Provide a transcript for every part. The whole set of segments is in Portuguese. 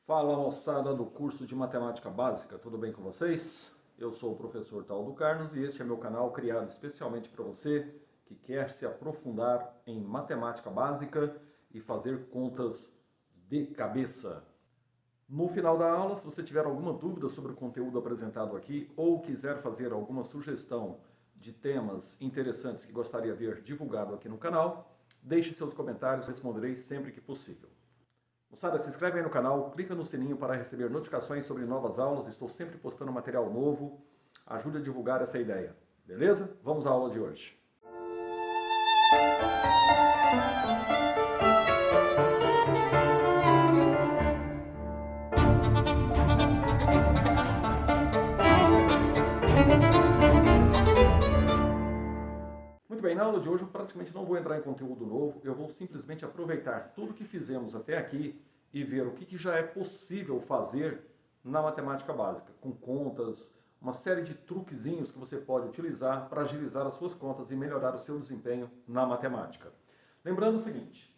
Fala, moçada do curso de Matemática Básica, tudo bem com vocês? Eu sou o professor Taldo Carlos e este é meu canal criado especialmente para você que quer se aprofundar em matemática básica e fazer contas de cabeça. No final da aula, se você tiver alguma dúvida sobre o conteúdo apresentado aqui ou quiser fazer alguma sugestão de temas interessantes que gostaria de ver divulgado aqui no canal, deixe seus comentários, responderei sempre que possível. Moçada, se inscreve aí no canal, clica no sininho para receber notificações sobre novas aulas, estou sempre postando material novo, ajude a divulgar essa ideia, beleza? Vamos à aula de hoje. Muito bem, na aula de hoje eu praticamente não vou entrar em conteúdo novo, eu vou simplesmente aproveitar tudo que fizemos até aqui e ver o que já é possível fazer na matemática básica, com contas, uma série de truquezinhos que você pode utilizar para agilizar as suas contas e melhorar o seu desempenho na matemática. Lembrando o seguinte,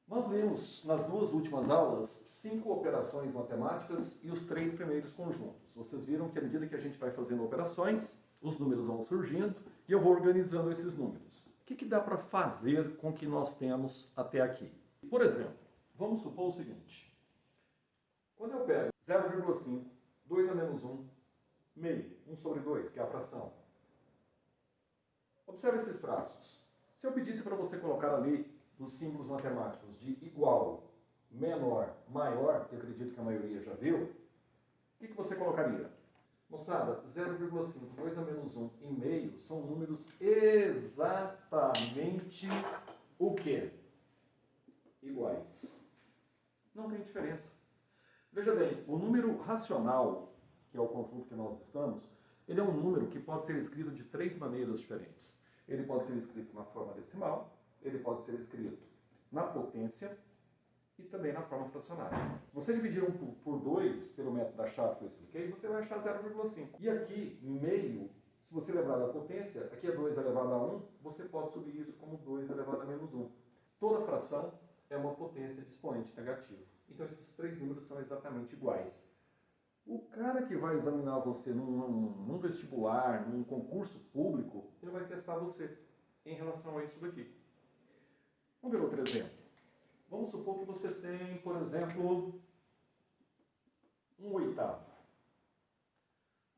nós vimos nas duas últimas aulas 5 operações matemáticas e os 3 primeiros conjuntos. Vocês viram que à medida que a gente vai fazendo operações, os números vão surgindo e eu vou organizando esses números. O que dá para fazer com o que nós temos até aqui? Por exemplo, vamos supor o seguinte. Quando eu pego 0,5, 2 a menos 1, meio, 1 sobre 2, que é a fração. Observe esses traços. Se eu pedisse para você colocar ali os símbolos matemáticos de igual, menor, maior, que eu acredito que a maioria já viu, o que você colocaria? Moçada, 0,5, 2 a menos 1 e meio são números exatamente o quê? Iguais. Não tem diferença. Veja bem, o número racional, que é o conjunto que nós estamos, ele é um número que pode ser escrito de 3 maneiras diferentes. Ele pode ser escrito na forma decimal, ele pode ser escrito na potência e também na forma fracionária. Se você dividir 1 por 2, pelo método da chave que eu expliquei, você vai achar 0,5. E aqui, meio, se você lembrar da potência, aqui é 2 elevado a 1, você pode subir isso como 2 elevado a menos 1. Toda fração é uma potência de expoente negativo. Então esses 3 números são exatamente iguais. O cara que vai examinar você num vestibular, num concurso público, ele vai testar você em relação a isso daqui. Vamos ver outro exemplo. Vamos supor que você tem, por exemplo, 1/8.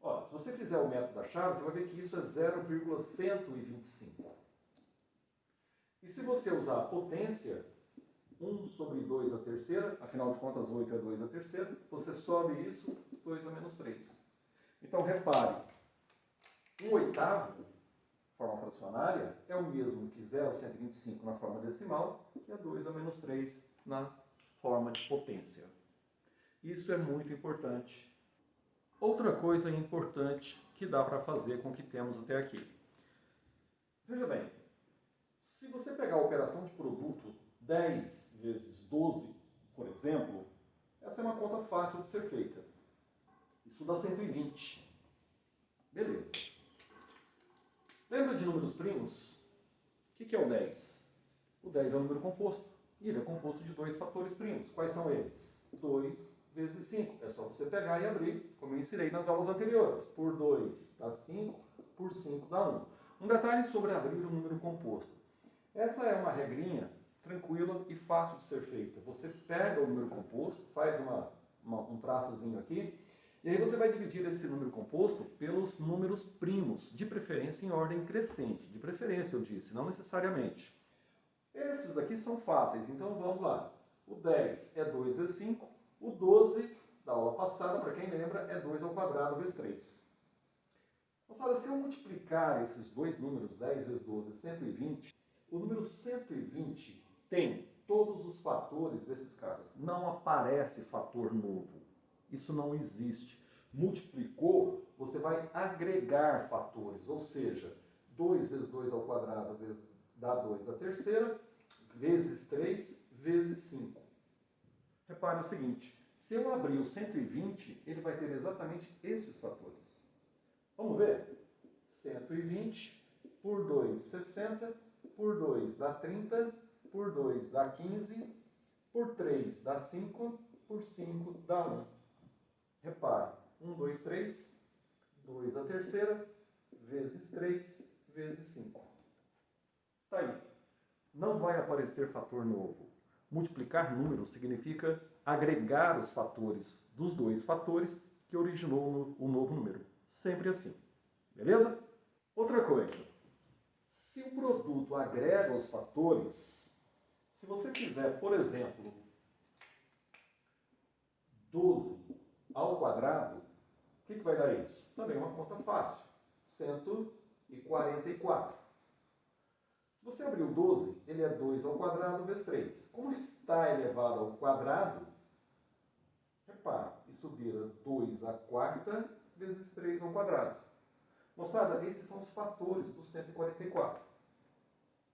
Ó, se você fizer o método da chave, você vai ver que isso é 0,125. E se você usar a potência, 1 sobre 2 a terceira, afinal de contas 8 é 2 a terceira, você sobe isso, 2 a menos 3. Então repare, 1/8, forma fracionária, é o mesmo que 0,125 na forma decimal, que é 2 a menos 3 na forma de potência. Isso é muito importante. Outra coisa importante que dá para fazer com o que temos até aqui. Veja bem, se você pegar a operação de produto 10 vezes 12, por exemplo, essa é uma conta fácil de ser feita. Isso dá 120. Beleza. Lembra de números primos? O que é o 10? O 10 é um número composto. E ele é composto de 2 fatores primos. Quais são eles? 2 vezes 5. É só você pegar e abrir, como eu ensinei nas aulas anteriores. Por 2 dá 5, por 5 dá 1. Um detalhe sobre abrir um número composto. Essa é uma regrinha tranquila e fácil de ser feita. Você pega o número composto, faz um traçozinho aqui, e aí você vai dividir esse número composto pelos números primos, de preferência em ordem crescente. De preferência, eu disse, não necessariamente. Esses daqui são fáceis, então vamos lá. O 10 é 2 vezes 5, o 12, da aula passada, para quem lembra, é 2 ao quadrado vezes 3. Moçada, se eu multiplicar esses dois números, 10 vezes 12 é 120, o número 120 tem todos os fatores desses caras. Não aparece fator novo. Isso não existe. Multiplicou, você vai agregar fatores, ou seja, 2 vezes 2 ao quadrado dá 2 à terceira, vezes 3, vezes 5. Repare o seguinte, se eu abrir o 120, ele vai ter exatamente esses fatores. Vamos ver? 120 por 2, 60, por 2 dá 30, por 2 dá 15, por 3 dá 5, por 5 dá 1. Repare, 1, 2, 3, 2 a terceira, vezes 3, vezes 5. Está aí. Não vai aparecer fator novo. Multiplicar números significa agregar os fatores dos dois fatores que originou o novo número. Sempre assim. Beleza? Outra coisa. Se o produto agrega os fatores, se você fizer, por exemplo, 12 ao quadrado, o que vai dar isso? Também uma conta fácil. 144. Se você abrir o 12, ele é 2 ao quadrado vezes 3. Como está elevado ao quadrado, repare, isso vira 2 à quarta vezes 3 ao quadrado. Moçada, esses são os fatores do 144.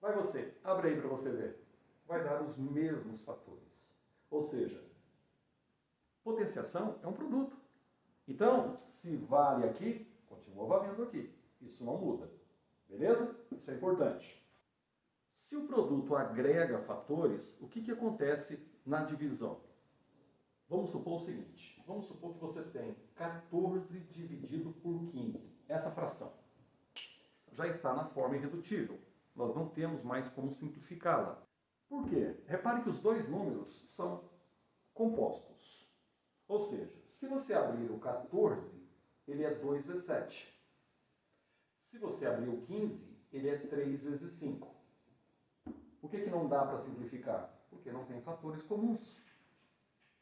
Vai você, abre aí para você ver. Vai dar os mesmos fatores. Ou seja, potenciação é um produto. Então, se vale aqui, continua valendo aqui. Isso não muda. Beleza? Isso é importante. Se o produto agrega fatores, o que acontece na divisão? Vamos supor o seguinte. Vamos supor que você tem 14 dividido por 15. Essa fração já está na forma irredutível. Nós não temos mais como simplificá-la. Por quê? Repare que os dois números são compostos. Ou seja, se você abrir o 14, ele é 2 vezes 7. Se você abrir o 15, ele é 3 vezes 5. Por que não dá para simplificar? Porque não tem fatores comuns.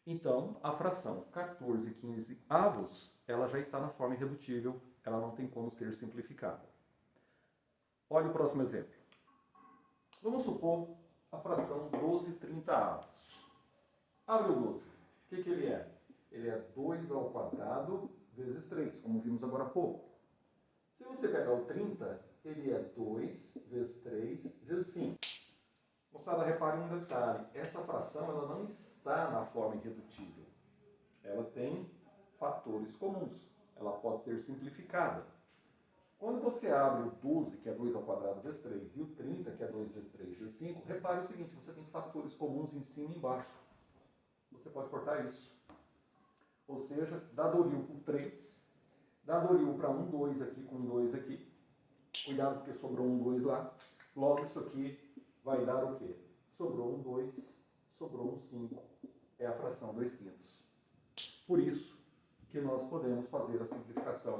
Então, a fração 14/15 avos, ela já está na forma irredutível, ela não tem como ser simplificada. Olha o próximo exemplo. Vamos supor a fração 12/30 avos. Abre o 12. O que ele é? Ele é 2 ao quadrado vezes 3, como vimos agora há pouco. Se você pegar o 30, ele é 2 vezes 3 vezes 5. Moçada, repare um detalhe. Essa fração ela não está na forma irredutível. Ela tem fatores comuns. Ela pode ser simplificada. Quando você abre o 12, que é 2 ao quadrado vezes 3, e o 30, que é 2 vezes 3 vezes 5, repare o seguinte, você tem fatores comuns em cima e embaixo. Você pode cortar isso. Ou seja, dá Doril por 3, dá Doril para 1, 2 aqui com 2 aqui. Cuidado porque sobrou um 2 lá. Logo isso aqui vai dar o quê? Sobrou um 2, sobrou um 5. É a fração 2/5. Por isso que nós podemos fazer a simplificação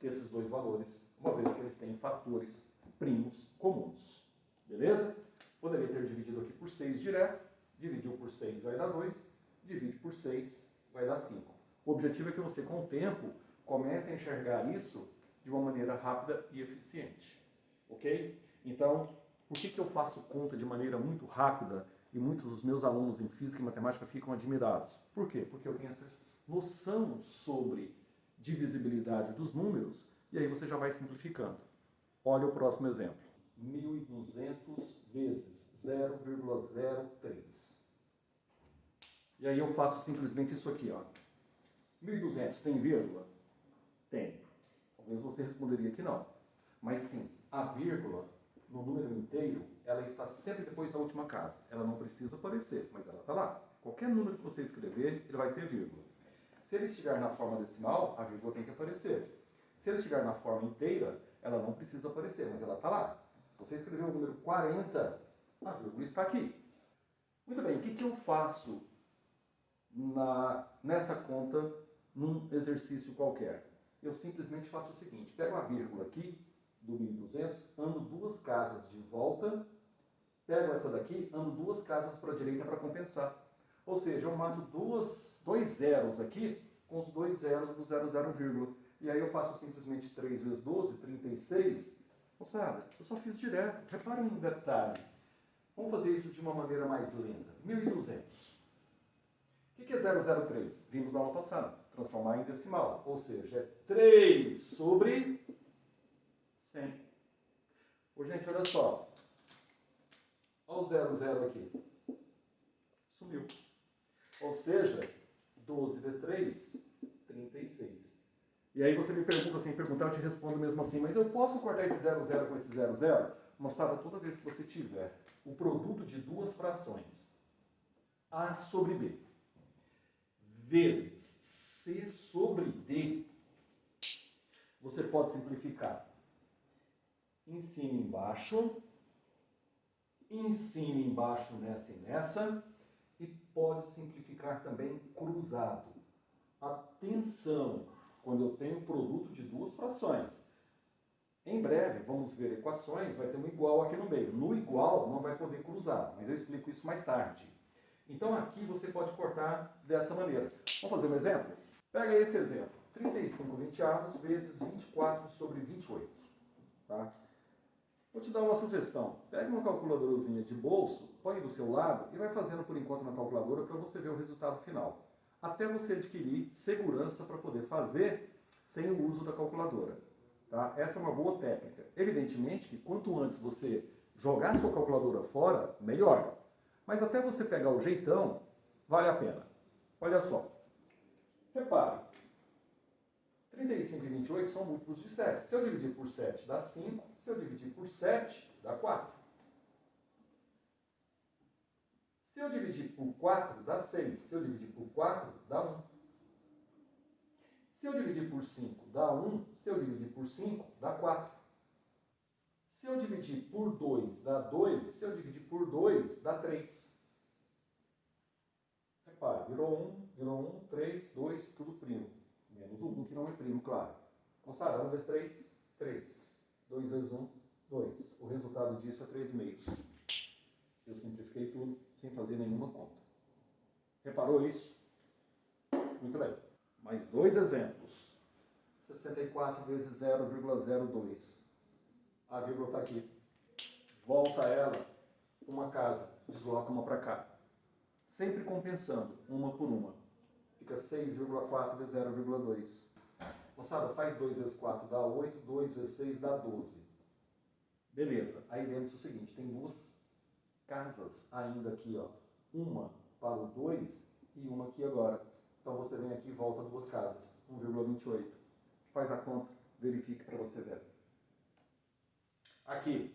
desses dois valores, uma vez que eles têm fatores primos comuns. Beleza? Poderia ter dividido aqui por 6 direto. Dividiu por 6 vai dar 2. Divide por 6 vai dar 5. O objetivo é que você, com o tempo, comece a enxergar isso de uma maneira rápida e eficiente. Ok? Então, por que eu faço conta de maneira muito rápida e muitos dos meus alunos em física e matemática ficam admirados? Por quê? Porque eu tenho essa noção sobre divisibilidade dos números e aí você já vai simplificando. Olha o próximo exemplo. 1.200 vezes 0,03. E aí eu faço simplesmente isso aqui, ó. 1.200 tem vírgula? Tem. Talvez você responderia que não. Mas sim, a vírgula no número inteiro, ela está sempre depois da última casa. Ela não precisa aparecer, mas ela está lá. Qualquer número que você escrever, ele vai ter vírgula. Se ele estiver na forma decimal, a vírgula tem que aparecer. Se ele estiver na forma inteira, ela não precisa aparecer, mas ela está lá. Se você escrever o número 40, a vírgula está aqui. Muito bem, o que eu faço nessa conta num exercício qualquer? Eu simplesmente faço o seguinte, pego a vírgula aqui, do 1.200, ando 2 casas de volta, pego essa daqui, ando 2 casas para a direita para compensar. Ou seja, eu mato dois zeros aqui com os 2 zeros do 00, vírgula. E aí eu faço simplesmente 3 vezes 12, 36. Moçada, eu só fiz direto. Reparem um detalhe. Vamos fazer isso de uma maneira mais lenta. 1.200. O que é 003? Vimos na aula passada. Transformar em decimal. Ou seja, é 3 sobre 100. Ô, gente, olha só. Olha o 00 aqui. Sumiu. Ou seja, 12 vezes 3, 36. E aí você me pergunta, sem perguntar, eu te respondo mesmo assim, mas eu posso cortar esse 00 com esse 00? Moçada, toda vez que você tiver o produto de duas frações, A sobre B, vezes C sobre D, você pode simplificar em cima e embaixo, nessa e nessa, e pode simplificar também cruzado. Atenção, quando eu tenho produto de duas frações. Em breve, vamos ver equações, vai ter um igual aqui no meio. No igual, não vai poder cruzar, mas eu explico isso mais tarde. Então, aqui você pode cortar dessa maneira. Vamos fazer um exemplo? Pega esse exemplo. 35/20 vezes 24 sobre 28. Tá? Vou te dar uma sugestão. Pega uma calculadorazinha de bolso, põe do seu lado e vai fazendo por enquanto na calculadora para você ver o resultado final. Até você adquirir segurança para poder fazer sem o uso da calculadora. Tá? Essa é uma boa técnica. Evidentemente que quanto antes você jogar sua calculadora fora, melhor. Mas até você pegar o jeitão, vale a pena. Olha só. Repare. 35 e 28 são múltiplos de 7. Se eu dividir por 7 dá 5. Se eu dividir por 7 dá 4. Se eu dividir por 4 dá 6. Se eu dividir por 4 dá 1. Se eu dividir por 5 dá 1. Se eu dividir por 5 dá 4. Se eu dividir por 2 dá 2. Se eu dividir por 2 dá 3. Repare, virou 1, 3, 2, tudo primo. Menos o 1 que não é primo, claro. Moçada, 1 vezes 3, 3. 2 vezes 1, 2. O resultado disso é 3 meios. Eu simplifiquei tudo sem fazer nenhuma conta. Reparou isso? Muito bem. Mais dois exemplos. 64 vezes 0,02. A vírgula está aqui. Volta ela, uma casa, desloca uma para cá. Sempre compensando, uma por uma. Fica 6,4 vezes 0,2. Moçada, faz 2 vezes 4 dá 8, 2 vezes 6 dá 12. Beleza, aí lembre-se o seguinte, tem duas casas ainda aqui, ó. Uma para o 2 e uma aqui agora. Então você vem aqui e volta duas casas, 1,28. Faz a conta, verifique para você ver. Aqui,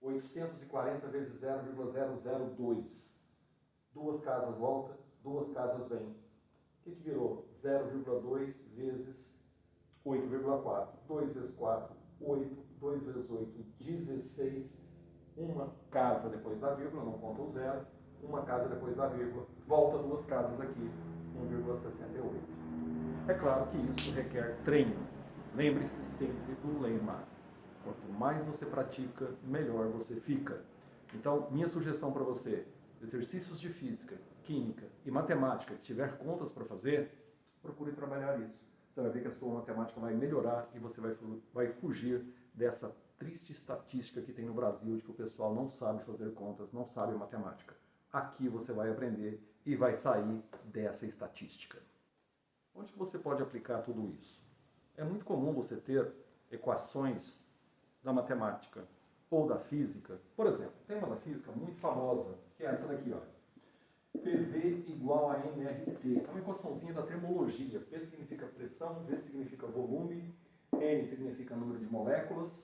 840 vezes 0,002. Duas casas volta, duas casas vêm. O que virou? 0,2 vezes 8,4. 2 vezes 4, 8. 2 vezes 8, 16. Uma casa depois da vírgula, não conta o zero. Uma casa depois da vírgula. Volta duas casas aqui, 1,68. É claro que isso requer treino. Lembre-se sempre do lema. Quanto mais você pratica, melhor você fica. Então, minha sugestão para você, exercícios de física, química e matemática que tiver contas para fazer, procure trabalhar isso. Você vai ver que a sua matemática vai melhorar e você vai fugir dessa triste estatística que tem no Brasil de que o pessoal não sabe fazer contas, não sabe matemática. Aqui você vai aprender e vai sair dessa estatística. Onde que você pode aplicar tudo isso? É muito comum você ter equações da matemática ou da física. Por exemplo, tem uma da física muito famosa, que é essa daqui, ó. PV igual a MRT. É uma equaçãozinha da termologia. P significa pressão, V significa volume, N significa número de moléculas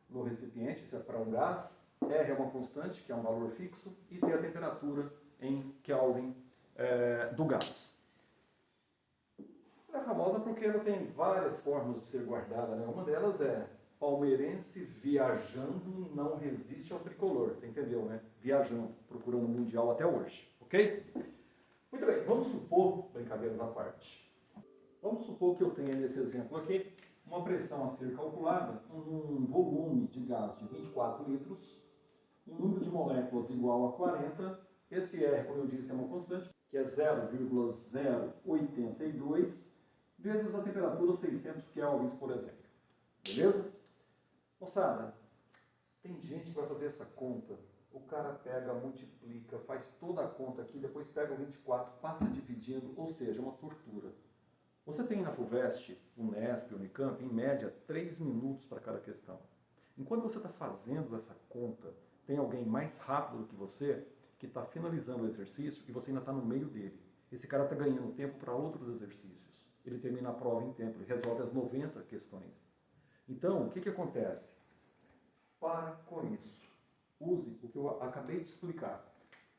no recipiente, isso é para um gás, R é uma constante, que é um valor fixo, e T é a temperatura em Kelvin do gás. Ela é famosa porque ela tem várias formas de ser guardada, né? Uma delas é palmeirense viajando não resiste ao tricolor. Você entendeu, né? Viajando, procurando o Mundial até hoje. Ok? Muito bem, vamos supor, brincadeiras à parte, vamos supor que eu tenha nesse exemplo aqui uma pressão a ser calculada, um volume de gás de 24 litros, um número de moléculas igual a 40, esse R, como eu disse, é uma constante, que é 0,082, vezes a temperatura 600 kelvins, por exemplo. Beleza? Moçada, tem gente que vai fazer essa conta, o cara pega, multiplica, faz toda a conta aqui, depois pega o 24, passa dividindo, ou seja, uma tortura. Você tem na FUVEST, Unesp, Unicamp, em média, 3 minutos para cada questão. Enquanto você está fazendo essa conta, tem alguém mais rápido do que você que está finalizando o exercício e você ainda está no meio dele. Esse cara está ganhando tempo para outros exercícios. Ele termina a prova em tempo, ele resolve as 90 questões. Então, o que acontece? Para com isso. Use o que eu acabei de explicar.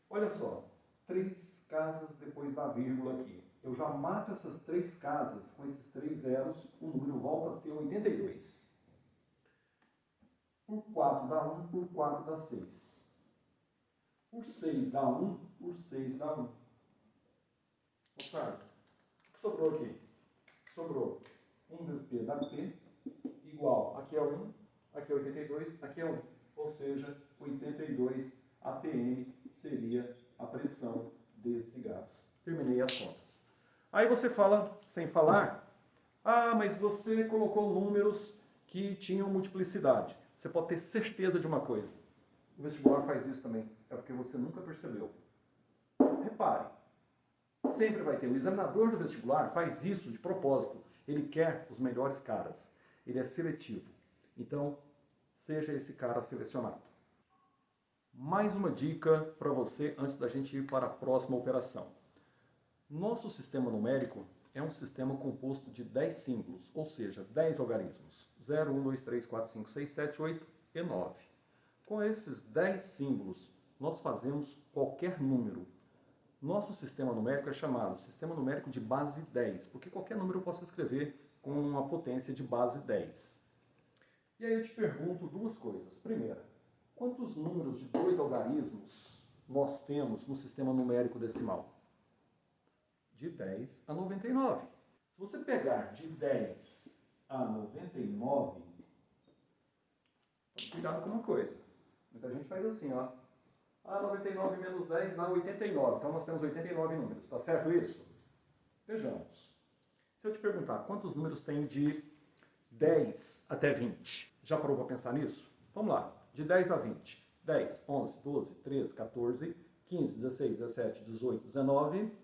Olha só, 3 casas depois da vírgula aqui. eu já mato essas 3 casas com esses 3 zeros, o número volta a ser 82. Por 4 dá 1, por 4 dá 6. Por 6 dá 1, por 6 dá 1. Moçada, o que sobrou aqui? Sobrou 1 vezes P dá P, igual, aqui é 1, aqui é 82, aqui é 1. Ou seja, 82 atm seria a pressão desse gás. Terminei as contas. Aí você fala, sem falar, ah, mas você colocou números que tinham multiplicidade. Você pode ter certeza de uma coisa. O vestibular faz isso também. É porque você nunca percebeu. Repare, sempre vai ter. O examinador do vestibular faz isso de propósito. Ele quer os melhores caras. Ele é seletivo. Então, seja esse cara selecionado. Mais uma dica para você antes da gente ir para a próxima operação. Nosso sistema numérico é um sistema composto de 10 símbolos, ou seja, 10 algarismos. 0, 1, 2, 3, 4, 5, 6, 7, 8 e 9. Com esses 10 símbolos, nós fazemos qualquer número. Nosso sistema numérico é chamado sistema numérico de base 10, porque qualquer número eu posso escrever com uma potência de base 10. E aí eu te pergunto duas coisas. Primeira, quantos números de 2 algarismos nós temos no sistema numérico decimal? De 10 a 99. Se você pegar de 10 a 99, cuidado com uma coisa. Muita gente faz assim, ó. Ah, 99 menos 10 dá 89. Então nós temos 89 números. Está certo isso? Vejamos. Se eu te perguntar quantos números tem de 10 até 20, já parou para pensar nisso? Vamos lá. De 10 a 20. 10, 11, 12, 13, 14, 15, 16, 17, 18, 19.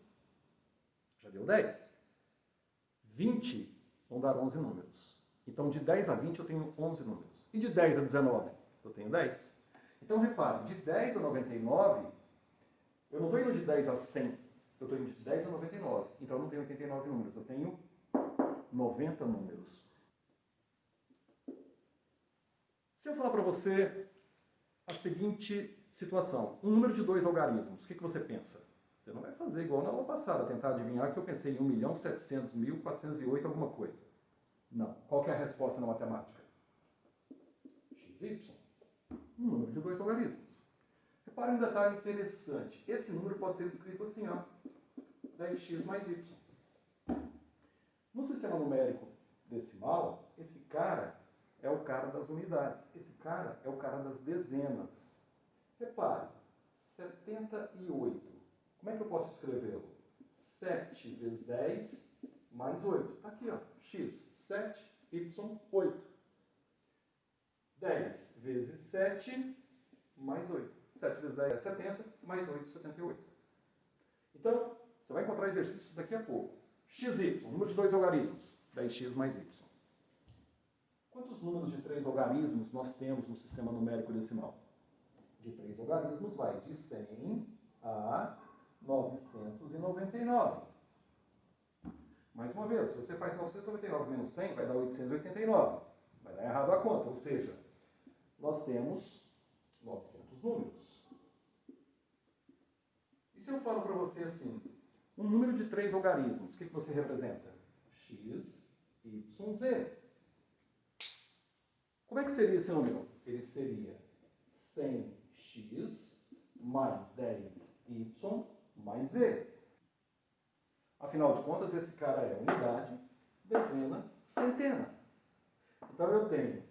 Já deu 10. 20 vão dar 11 números. Então, de 10 a 20 eu tenho 11 números. E de 10 a 19 eu tenho 10. Então, repare, de 10 a 99, eu não estou indo de 10 a 100. Eu estou indo de 10 a 99. Então, eu não tenho 89 números. Eu tenho 90 números. Se eu falar para você a seguinte situação. Um número de 2 algarismos, o que você pensa? Você não vai fazer igual na aula passada, tentar adivinhar que eu pensei em 1.700.408 alguma coisa. Não. Qual que é a resposta na matemática? XY. Um número de 2 algarismos. Repare um detalhe interessante. Esse número pode ser escrito assim, ó. 10x mais y. No sistema numérico decimal, esse cara é o cara das unidades. Esse cara é o cara das dezenas. Repare, 78. Como é que eu posso escrevê-lo? 7 vezes 10 mais 8. Está aqui, ó. X, 7, Y, 8. 10 vezes 7 mais 8. 7 vezes 10 é 70, mais 8, 78. Então, você vai encontrar exercícios daqui a pouco. XY, número de 2 algarismos. 10x mais y. Quantos números de 3 algarismos nós temos no sistema numérico decimal? De 3 algarismos vai de 100 a 999. Mais uma vez, se você faz 999 menos 100, vai dar 889. Vai dar errado a conta, ou seja, nós temos 900 números. E se eu falo para você assim, um número de 3 algarismos, o que você representa? X, Y, Z. Como é que seria esse número? Ele seria 100x mais 10y mais z. Afinal de contas, esse cara é unidade, dezena, centena. Então eu tenho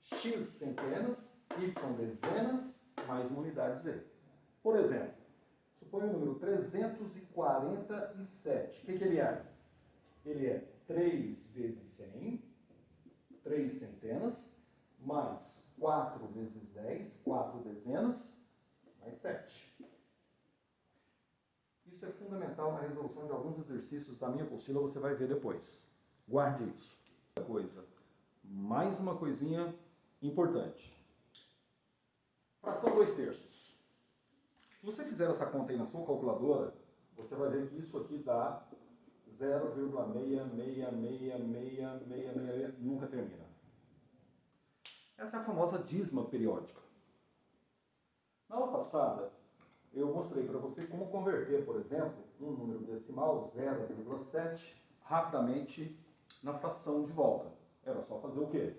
x centenas, y dezenas, mais uma unidade z. Por exemplo, suponha o número 347. O que ele é? Ele é 3 vezes 100, 3 centenas, mais 4 vezes 10, 4 dezenas, mais 7. Isso é fundamental na resolução de alguns exercícios da minha apostila, você vai ver depois. Guarde isso. Outra coisa, mais uma coisinha importante. Fração 2/3. Se você fizer essa conta aí na sua calculadora, você vai ver que isso aqui dá 0,66666, nunca termina. Essa é a famosa dízima periódica. Na aula passada, eu mostrei para você como converter, por exemplo, um número decimal, 0,7, rapidamente na fração de volta. Era só fazer o quê?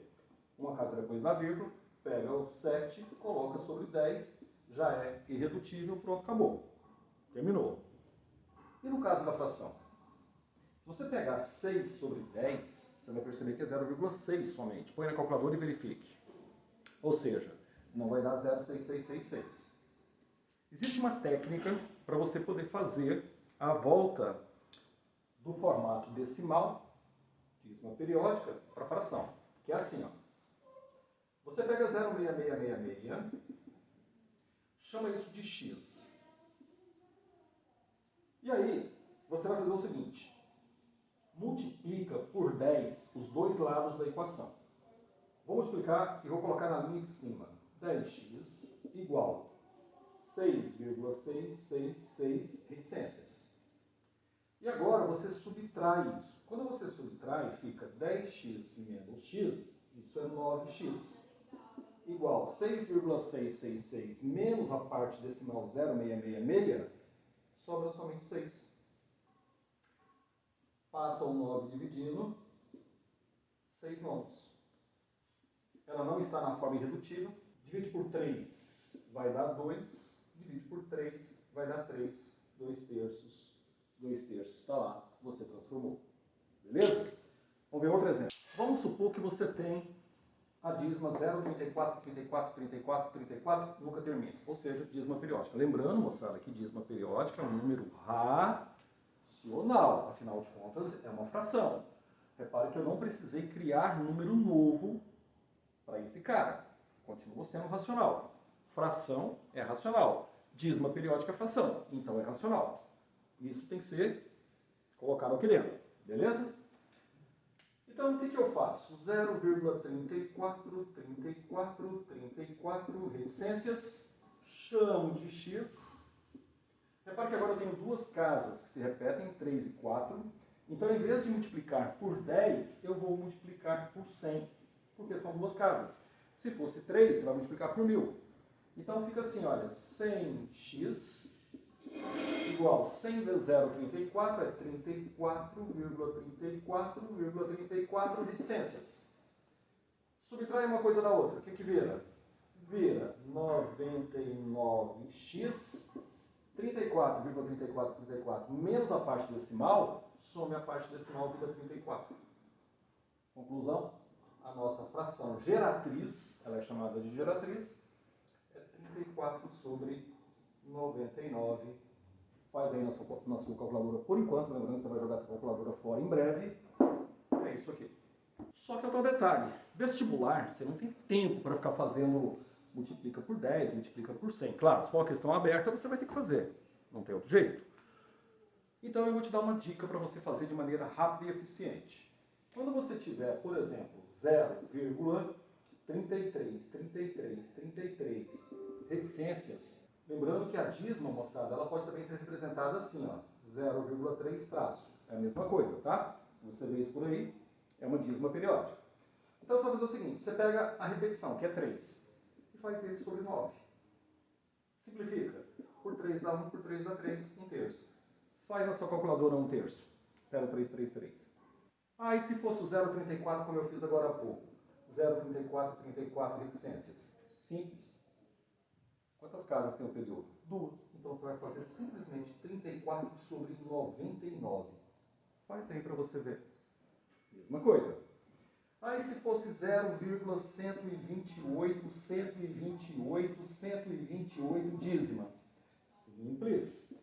Uma casa depois da vírgula, pega o 7, coloca sobre 10, já é irredutível, pronto, acabou. Terminou. E no caso da fração? Se você pegar 6 sobre 10, você vai perceber que é 0,6 somente. Põe na calculadora e verifique. Ou seja, não vai dar 0,6666. Existe uma técnica para você poder fazer a volta do formato decimal, dízima periódica, para fração. Que é assim, ó. Você pega 0,6666, chama isso de x. E aí, você vai fazer o seguinte. Multiplica por 10 os dois lados da equação. Vou multiplicar e vou colocar na linha de cima. 10x igual 6,666 reticências. E agora você subtrai isso. Quando você subtrai, fica 10x menos x, isso é 9x. Igual 6,666 menos a parte decimal 0,666, sobra somente 6. Passa o 9 dividindo, 6 nonos. Ela não está na forma irredutível. Divide por 3, vai dar 2. Divide por 3, vai dar 3. 2 terços. 2 terços está lá, você transformou. Beleza? Vamos ver outro exemplo. Vamos supor que você tem a dízima 0,34, 34, 34, 34, nunca termina. Ou seja, dízima periódica. Lembrando, moçada, que dízima periódica é um número racional. Afinal de contas, é uma fração. Repare que eu não precisei criar número novo para esse cara. Continua sendo racional. Fração é racional. Dízima periódica é fração. Então é racional. Isso tem que ser colocado aqui dentro. Beleza? Então, o que eu faço? 0,34, 34, 34 reticências. Chamo de x. Repare que agora eu tenho duas casas que se repetem, 3 e 4. Então, em vez de multiplicar por 10, eu vou multiplicar por 100, porque são duas casas. Se fosse 3, você vai multiplicar por 1000. Então, fica assim, olha, 100x igual 100 vezes 0,34 é 34,34,34 reticências. Subtrai uma coisa da outra. O que vira? Vira 99x, 34,3434 menos a parte decimal, some a parte decimal, vira 34. Conclusão? A nossa fração geratriz, ela é chamada de geratriz, é 34 sobre 99. Faz aí na sua calculadora por enquanto, lembrando que você vai jogar essa calculadora fora em breve. É isso aqui. Só que é o detalhe, vestibular, você não tem tempo para ficar fazendo multiplica por 10, multiplica por 100. Claro, se for uma questão aberta, você vai ter que fazer. Não tem outro jeito. Então eu vou te dar uma dica para você fazer de maneira rápida e eficiente. Quando você tiver, por exemplo, 0,33 reticências, lembrando que a dízima, moçada, ela pode também ser representada assim, ó, 0,3 traço. É a mesma coisa, tá? Se você vê isso por aí, é uma dízima periódica. Então você vai fazer o seguinte, você pega a repetição, que é 3, e faz ele sobre 9. Simplifica. Por 3 dá 1, por 3 dá 3, 1 terço. Faz na sua calculadora 1 terço. 0,333. Ah, e se fosse o 0,34, como eu fiz agora há pouco? 0,34, 34 reticências. Simples. Quantas casas tem o período? 2. Então você vai fazer simplesmente 34 sobre 99. Faz aí para você ver. Mesma coisa. Aí se fosse 0,128, 128 dízima. Simples.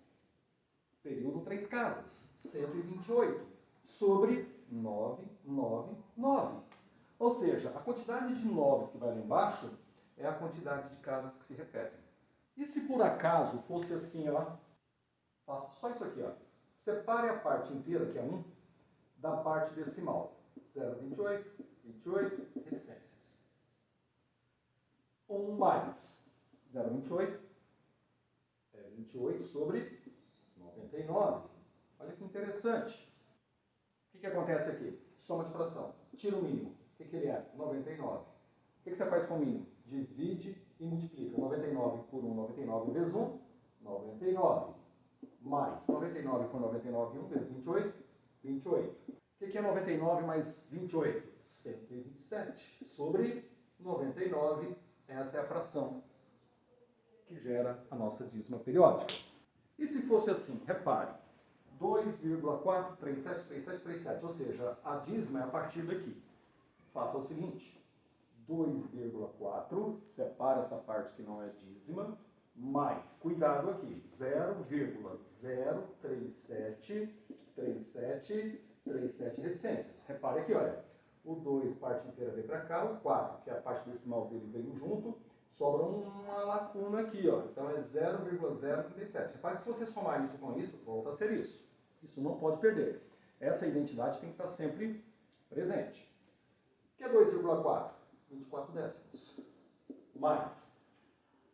Período 3 casas. 128 sobre 999. Ou seja, a quantidade de 9 que vai lá embaixo é a quantidade de casas que se repetem. E se por acaso fosse assim, ó, faça só isso aqui, ó. Separe a parte inteira, que é 1, da parte decimal. 0,28, 28, reticências. 1 mais 0,28 é 28 sobre 99. Olha que interessante. O que acontece aqui? Soma de fração. Tira o mínimo. O que ele é? 99. O que você faz com o mínimo? Divide e multiplica. 99 por 1, 99 vezes 1, 99. mais 99 por 99, 1 vezes 28, 28. O que é 99 mais 28? 127 sobre 99, essa é a fração que gera a nossa dízima periódica. E se fosse assim, repare, 2,4373737, ou seja, a dízima é a partir daqui. Faça o seguinte, 2,4, separa essa parte que não é dízima, mais, cuidado aqui, 0,0373737 reticências. Repare aqui, olha, o 2 parte inteira veio para cá, o 4, que é a parte decimal dele, veio junto, sobra uma lacuna aqui, ó. Então é 0,037. Repare que se você somar isso com isso, volta a ser isso. Isso não pode perder. Essa identidade tem que estar sempre presente. O que é 2,4? 24 décimos. Mais.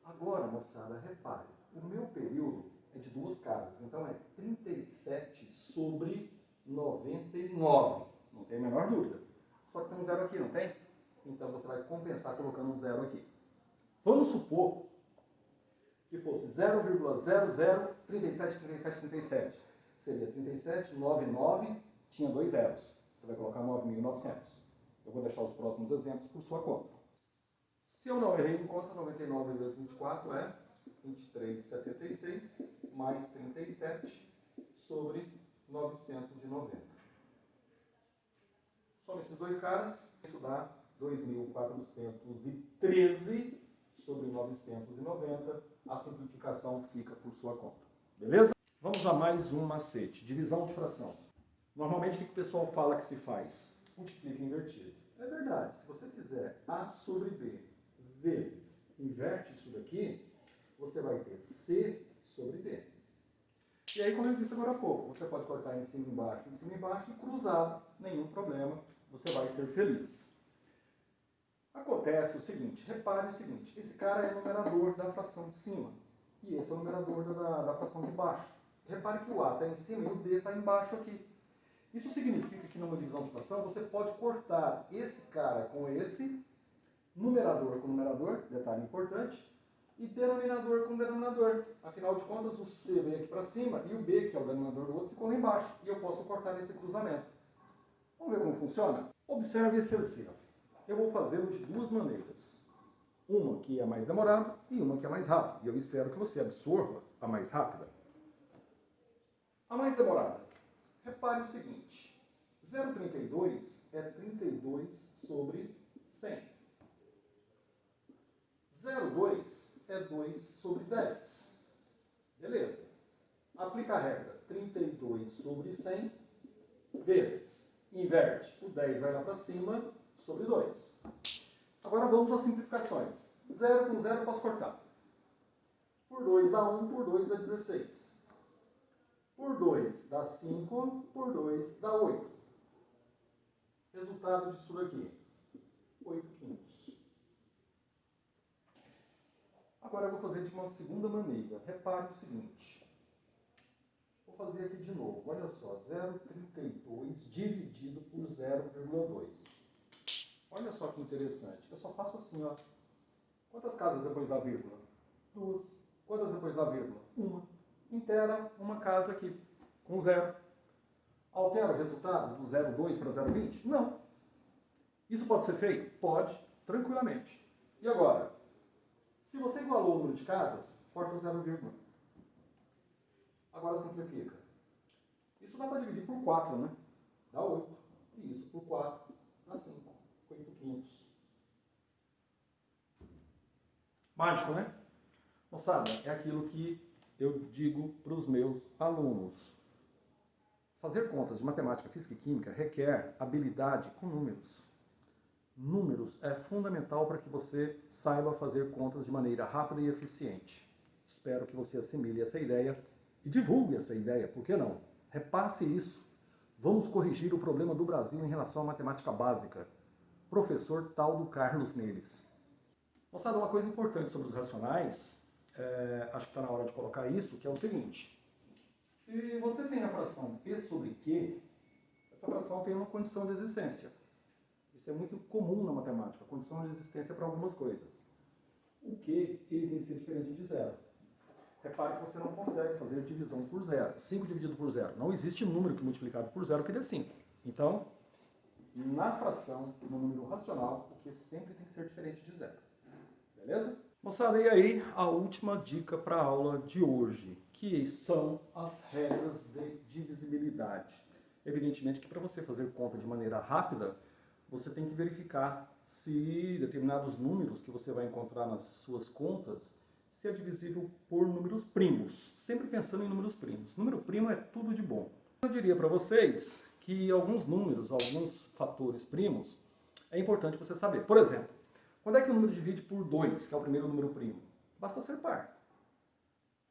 Agora, moçada, repare, o meu período é de duas casas, então é 37 sobre 99. Não tem a menor dúvida. Só que tem um zero aqui, não tem? Então você vai compensar colocando um zero aqui. Vamos supor que fosse 0,00373737. Seria 3799, tinha dois zeros. Você vai colocar 9.900. Eu vou deixar os próximos exemplos por sua conta. Se eu não errei em conta, 99 vezes 24 é 2376 mais 37 sobre 990. Soma esses dois caras, isso dá 2.413 sobre 990. A simplificação fica por sua conta. Beleza? Vamos a mais um macete. Divisão de fração. Normalmente, o que o pessoal fala que se faz? Multiplica invertido. É verdade. Se você fizer A sobre B vezes inverte isso daqui, você vai ter C sobre D. E aí, como eu disse agora há pouco, você pode cortar em cima e embaixo e cruzado. Nenhum problema. Você vai ser feliz. Acontece o seguinte, repare o seguinte, esse cara é o numerador da fração de cima e esse é o numerador da fração de baixo. Repare que o A está em cima e o D está embaixo aqui. Isso significa que numa divisão de fração você pode cortar esse cara com esse, numerador com numerador, detalhe importante, e denominador com denominador. Afinal de contas, o C veio aqui para cima e o B, que é o denominador do outro, ficou lá embaixo. E eu posso cortar nesse cruzamento. Vamos ver como funciona? Observe esse exemplo. Eu vou fazê-lo de duas maneiras. Uma que é mais demorada e uma que é mais rápida. E eu espero que você absorva a mais rápida. A mais demorada. Repare o seguinte. 0,32 é 32 sobre 100. 0,2 é 2 sobre 10. Beleza. Aplica a regra. 32 sobre 100 vezes. Inverte. O 10 vai lá para cima sobre 2. Agora vamos às simplificações. 0 com 0 eu posso cortar. Por 2 dá 1, por 2 dá 16. Por 2 dá 5, por 2 dá 8. Resultado disso daqui, 8 quintos. Agora eu vou fazer de uma segunda maneira. Repare o seguinte. Vou fazer aqui de novo. Olha só, 0,32 dividido por 0,2. Olha só que interessante. Eu só faço assim, ó. Quantas casas depois da vírgula? 2. Quantas depois da vírgula? 1. Inteira uma casa aqui, com 0. Altera o resultado do 0,2 para 0,20? Não. Isso pode ser feito? Pode, tranquilamente. E agora? Se você igualou o número de casas, corta o 0,. Agora simplifica. Isso dá para dividir por 4, né? Dá 8. E isso por 4 dá 5. 8 quintos. Mágico, né? Moçada, é aquilo que eu digo para os meus alunos. Fazer contas de matemática, física e química requer habilidade com números. Números é fundamental para que você saiba fazer contas de maneira rápida e eficiente. Espero que você assimile essa ideia e divulgue essa ideia, por que não? Repasse isso. Vamos corrigir o problema do Brasil em relação à matemática básica. Professor Taldo Carlos Neles. Moçada, uma coisa importante sobre os racionais, acho que está na hora de colocar isso, que é o seguinte. Se você tem a fração P sobre Q, essa fração tem uma condição de existência. Isso é muito comum na matemática, a condição de existência para algumas coisas. O Q, ele tem que ser diferente de zero. Repare que você não consegue fazer divisão por zero. 5 dividido por zero. Não existe número que multiplicado por zero que dê 5. Então, na fração, no número racional, o que sempre tem que ser diferente de zero. Beleza? Moçada, e aí a última dica para a aula de hoje, que são as regras de divisibilidade. Evidentemente que para você fazer conta de maneira rápida, você tem que verificar se determinados números que você vai encontrar nas suas contas, se é divisível por números primos. Sempre pensando em números primos. Número primo é tudo de bom. Eu diria para vocês que alguns números, alguns fatores primos, é importante você saber. Por exemplo, quando é que o número divide por 2, que é o primeiro número primo? Basta ser par.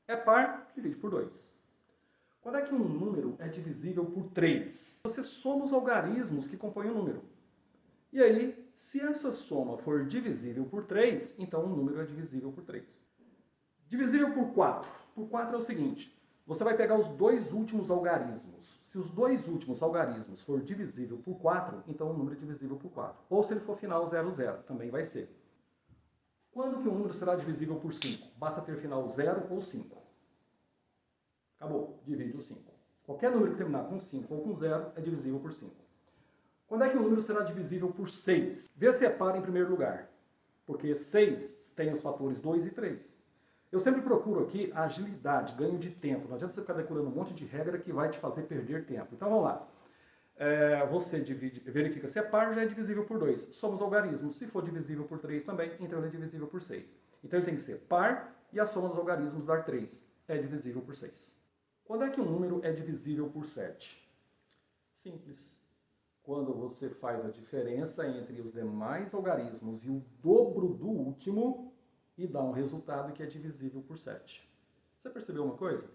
É par, divide por 2. Quando é que um número é divisível por 3? Você soma os algarismos que compõem o número. E aí, se essa soma for divisível por 3, então o número é divisível por 3. Divisível por 4. Por 4 é o seguinte, você vai pegar os dois últimos algarismos. Se os dois últimos algarismos for divisível por 4, então o número é divisível por 4. Ou se ele for final 0, 0, também vai ser. Quando que um número será divisível por 5? Basta ter final 0 ou 5. Acabou, divide o 5. Qualquer número que terminar com 5 ou com 0 é divisível por 5. Quando é que um número será divisível por 6? Vê se é par em primeiro lugar, porque 6 tem os fatores 2 e 3. Eu sempre procuro aqui agilidade, ganho de tempo. Não adianta você ficar decorando um monte de regra que vai te fazer perder tempo. Então vamos lá. Você verifica se é par, já é divisível por 2. Somos algarismos. Se for divisível por 3 também, então ele é divisível por 6. Então ele tem que ser par e a soma dos algarismos dar 3. É divisível por 6. Quando é que um número é divisível por 7? Simples. Quando você faz a diferença entre os demais algarismos e o dobro do último e dá um resultado que é divisível por 7. Você percebeu uma coisa?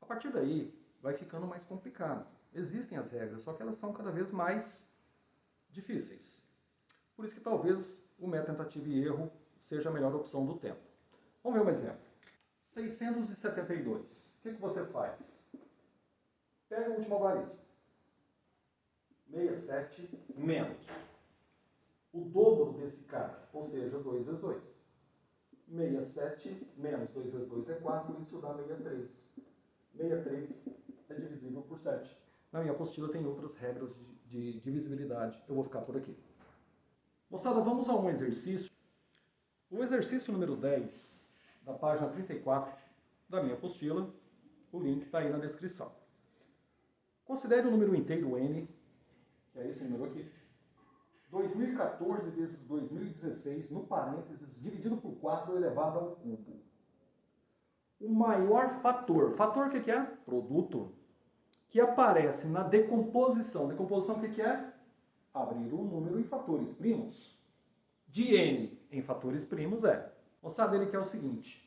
A partir daí vai ficando mais complicado. Existem as regras, só que elas são cada vez mais difíceis. Por isso que talvez o método tentativa e erro seja a melhor opção do tempo. Vamos ver um exemplo. 672. O que você faz? Pega o último algarismo. 67 menos o dobro desse cara, ou seja, 2 vezes 2. 67 menos 2 vezes 2 é 4, isso dá 63. 63 é divisível por 7. Na minha apostila tem outras regras de divisibilidade, eu vou ficar por aqui. Moçada, vamos a um exercício. O exercício número 10, da página 34 da minha apostila, o link está aí na descrição. Considere o número inteiro n, que é esse número aqui, 2014 vezes 2016, no parênteses, dividido por 4 elevado ao cubo. O maior fator, fator o que é? Produto, que aparece na decomposição. Decomposição o que é? Abrir o número em fatores primos. De n em fatores primos é. Moçada, ele quer o seguinte.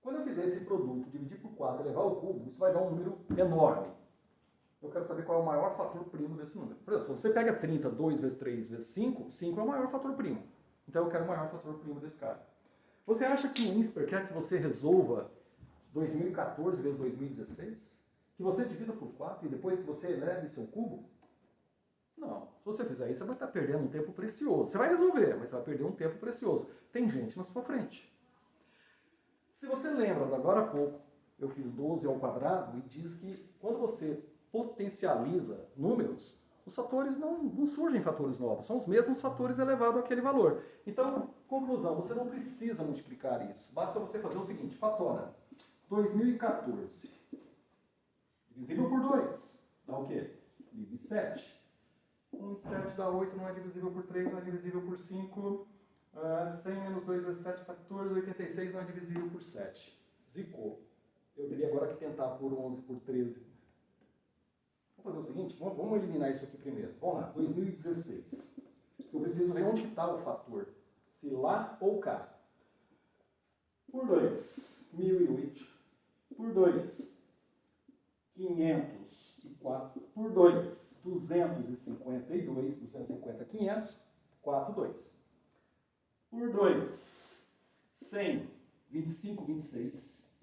Quando eu fizer esse produto, dividir por 4 e elevar ao cubo, isso vai dar um número enorme. Eu quero saber qual é o maior fator primo desse número. Por exemplo, se você pega 30, 2 vezes 3 vezes 5, 5 é o maior fator primo. Então eu quero o maior fator primo desse cara. Você acha que o INSPER quer que você resolva 2014 vezes 2016? Que você divida por 4 e depois que você eleve seu cubo? Não. Se você fizer isso, você vai estar perdendo um tempo precioso. Você vai resolver, mas você vai perder um tempo precioso. Tem gente na sua frente. Se você lembra, agora há pouco, eu fiz 12 ao quadrado e diz que quando você potencializa números, os fatores não surgem fatores novos, são os mesmos fatores elevados àquele valor. Então, conclusão, você não precisa multiplicar isso. Basta você fazer o seguinte, fatora 2014 divisível por 2, dá o quê? Livre 7. 1 e 7 dá 8, não é divisível por 3, não é divisível por 5. 100 menos 2 vezes 7, 14, 86 não é divisível por 7. Zicou. Eu teria agora que tentar por 11 por 13. Vamos fazer o seguinte, vamos eliminar isso aqui primeiro. Vamos lá, 2016. Eu preciso ver onde está o fator, se lá ou cá. Por 2, 1008. Por 2, 504. Por 2, 252. 250, 500. 4, 2. Por 2, 100. 25, 26.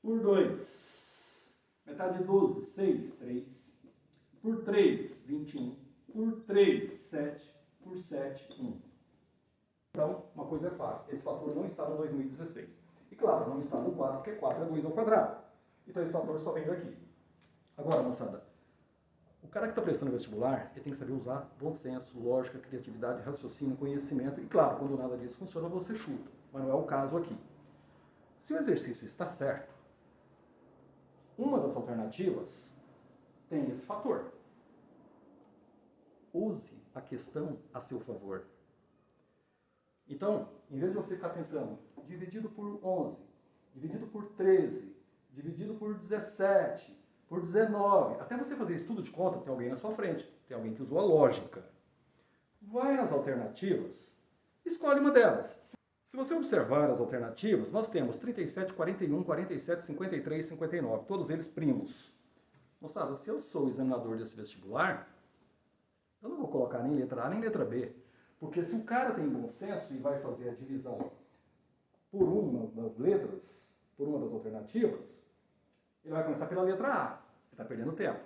Por 2, metade de 12, 6, 3. Por 3, 21. Por 3, 7. Por 7, 1. Então, uma coisa é fato, esse fator não está no 2016. E claro, não está no 4, porque 4 é 2 ao quadrado. Então esse fator só vem daqui. Agora, moçada, o cara que está prestando vestibular, ele tem que saber usar bom senso, lógica, criatividade, raciocínio, conhecimento. E claro, quando nada disso funciona, você chuta. Mas não é o caso aqui. Se o exercício está certo, uma das alternativas tem esse fator. Use a questão a seu favor. Então, em vez de você ficar tentando dividido por 11, dividido por 13, dividido por 17, por 19, até você fazer estudo de conta, tem alguém na sua frente, tem alguém que usou a lógica. Vai nas alternativas, escolhe uma delas. Se você observar as alternativas, nós temos 37, 41, 47, 53, 59, todos eles primos. Moçada, se eu sou o examinador desse vestibular, eu não vou colocar nem letra A nem letra B. Porque se o cara tem bom senso e vai fazer a divisão por uma das letras, por uma das alternativas, ele vai começar pela letra A. Ele está perdendo tempo.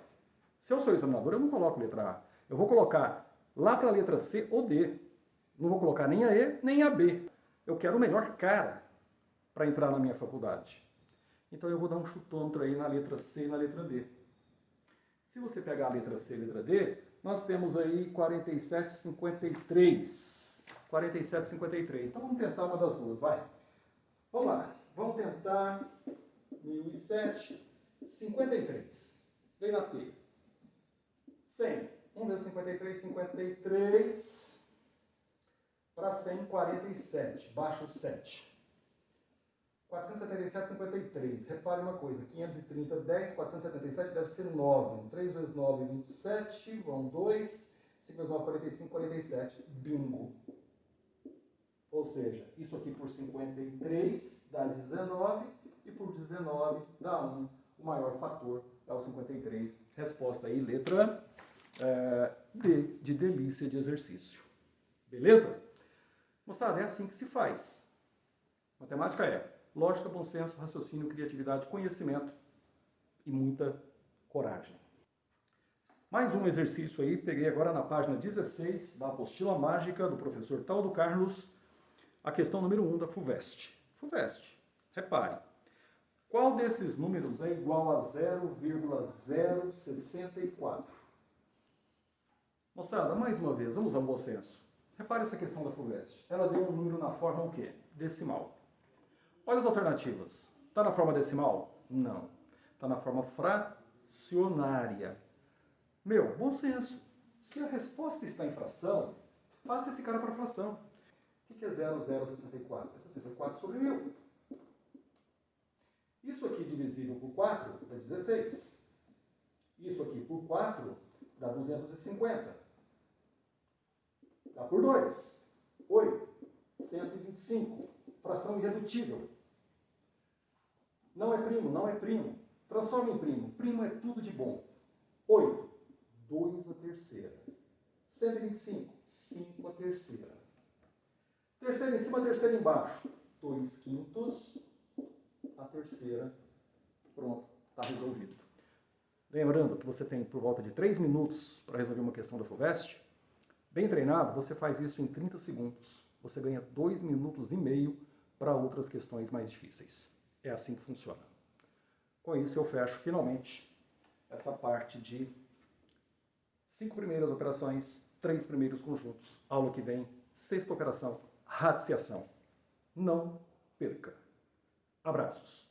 Se eu sou examinador, eu não coloco letra A. Eu vou colocar lá para a letra C ou D. Não vou colocar nem a E, nem a B. Eu quero o melhor cara para entrar na minha faculdade. Então eu vou dar um chutômetro aí na letra C e na letra D. Se você pegar a letra C e a letra D, nós temos aí 47,53. 47,53. Então vamos tentar uma das duas, vai. Vamos lá. Vamos tentar 1007, 53. Vem na T. 100. 1 vezes 53, 53. Para 100, 47. Baixo 7. 477, 53. Repare uma coisa. 530, 10. 477 deve ser 9. 3 vezes 9, 27. Vão 2. 5 vezes 9, 45, 47. Bingo. Ou seja, isso aqui por 53 dá 19. E por 19 dá 1. O maior fator é o 53. Resposta aí, letra D, de delícia de exercício. Beleza? Moçada, é assim que se faz. Matemática é lógica, bom senso, raciocínio, criatividade, conhecimento e muita coragem. Mais um exercício aí, peguei agora na página 16 da apostila mágica do professor Taldo Carlos, a questão número 1 da FUVEST. FUVEST, repare, qual desses números é igual a 0,064? Moçada, mais uma vez, vamos ao bom senso. Repare essa questão da FUVEST. Ela deu um número na forma o quê? Decimal. Olha as alternativas. Está na forma decimal? Não. Está na forma fracionária. Meu, bom senso. Se a resposta está em fração, passa esse cara para fração. O que é 0,064? É 64 sobre 1000. Isso aqui divisível por 4 dá 16. Isso aqui por 4 dá 250. Dá por 2. 8. 125. Fração irredutível. Não é primo, não é primo. Transforma em primo. Primo é tudo de bom. 8. 2 a terceira. 125. 5 a terceira. Terceira em cima, terceira embaixo. 2 quintos. A terceira. Pronto. Está resolvido. Lembrando que você tem por volta de 3 minutos para resolver uma questão da FUVEST. Bem treinado, você faz isso em 30 segundos. Você ganha 2 minutos e meio para outras questões mais difíceis. É assim que funciona. Com isso, eu fecho finalmente essa parte de 5 primeiras operações, 3 primeiros conjuntos. Aula que vem, 6ª operação, radiciação. Não perca. Abraços.